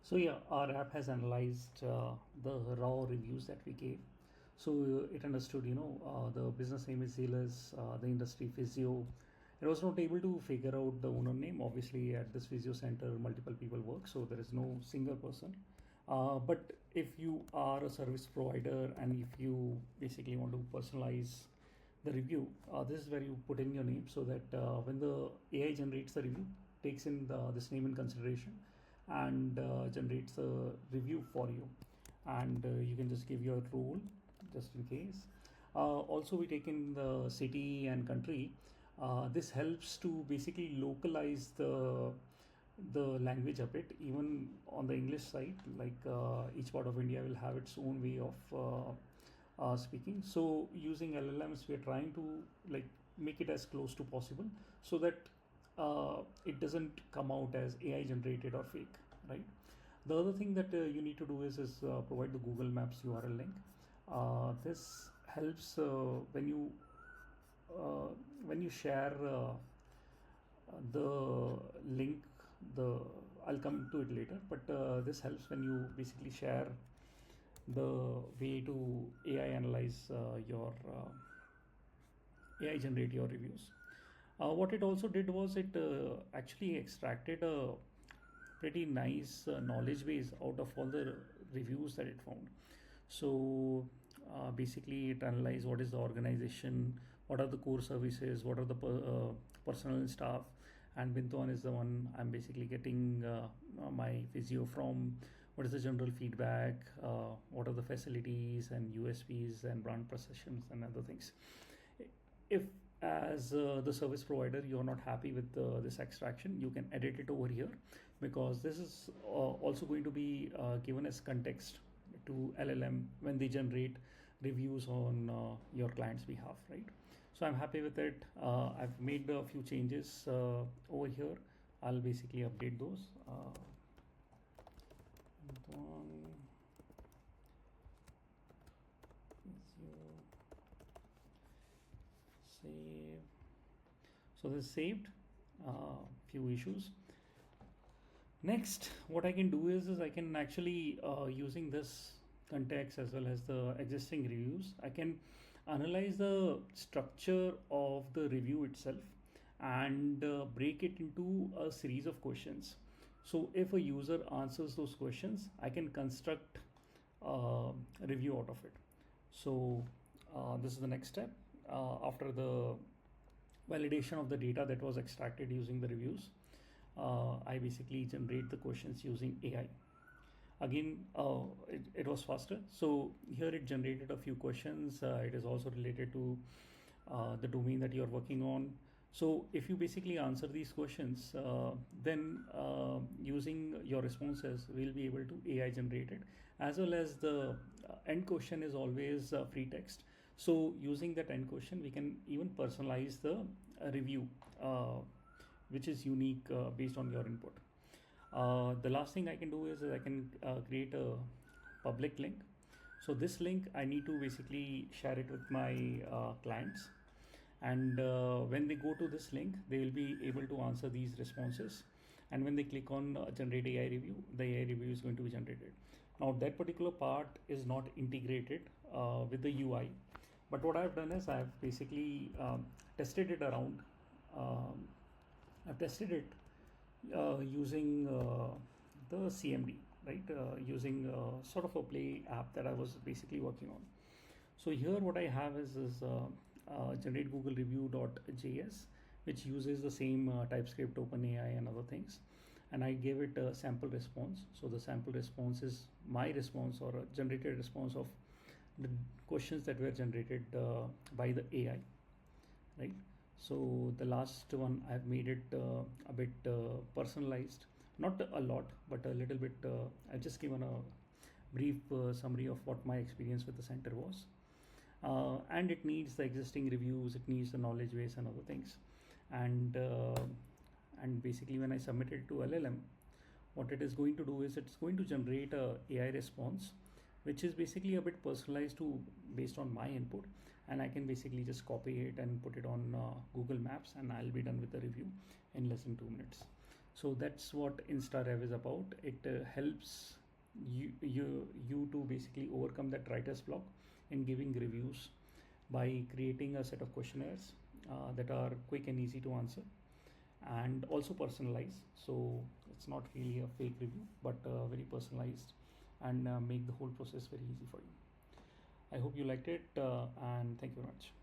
So yeah, our app has analyzed the raw reviews that we gave. So it understood, the business name is Zealous, the industry physio. It was not able to figure out the owner name. Obviously, at this physio center, multiple people work, so there is no single person. But if you are a service provider and if you basically want to personalize the review, this is where you put in your name so that when the AI generates the review, takes in this name in consideration and generates a review for you. And you can just give your role just in case. Also, we take in the city and country. This helps to basically localize the language a bit, even on the English side. Like each part of India will have its own way of speaking. So using LLMs, we are trying to like make it as close to possible so that it doesn't come out as AI generated or fake, right? The other thing that you need to do is provide the Google Maps URL link. This helps when you share the link. The I'll come to it later, but this helps when you basically share the way to AI analyze your AI generate your reviews. What it also did was it actually extracted a pretty nice knowledge base out of all the reviews that it found. So basically, it analyzed what is the organization, what are the core services, what are the personnel and staff, and Bintuan is the one I'm basically getting my physio from. What is the general feedback? What are the facilities and USPs and brand perceptions and other things? If as the service provider you're not happy with this extraction, you can edit it over here, because this is also going to be given as context to LLM when they generate reviews on your client's behalf, right? So I'm happy with it. I've made a few changes over here. I'll basically update those. Save. So this is saved. Few issues. Next, what I can do is I can actually using this context as well as the existing reviews, I can analyze the structure of the review itself and break it into a series of questions. So if a user answers those questions, I can construct a review out of it. So this is the next step. After the validation of the data that was extracted using the reviews, I basically generate the questions using AI. Again, it was faster. So here it generated a few questions. It is also related to the domain that you're working on. So if you basically answer these questions, then using your responses, we'll be able to AI generate it, as well as the end question is always free text. So using that end question, we can even personalize the review, which is unique based on your input. The last thing I can do is I can create a public link. So this link, I need to basically share it with my clients. And when they go to this link, they will be able to answer these responses. And when they click on generate AI review, the AI review is going to be generated. Now that particular part is not integrated with the UI. But what I've done is I've basically tested it around. I've tested it using the CMD, right? Using sort of a play app that I was basically working on. So here what I have is generate Google review.js, which uses the same TypeScript, OpenAI and other things. And I gave it a sample response. So the sample response is my response or a generated response of the questions that were generated by the AI, right? So the last one, I've made it a bit personalized, not a lot, but a little bit. I've just given a brief summary of what my experience with the center was. And it needs the existing reviews, it needs the knowledge base and other things. And basically when I submit it to LLM, what it is going to do is it's going to generate a AI response, which is basically a bit personalized to based on my input, and I can basically just copy it and put it on Google Maps, and I'll be done with the review in less than 2 minutes. So that's what InstaRev is about. It helps you to basically overcome that writer's block in giving reviews by creating a set of questionnaires that are quick and easy to answer, and also personalized. So it's not really a fake review, but very personalized, and make the whole process very easy for you. I hope you liked it, and thank you very much.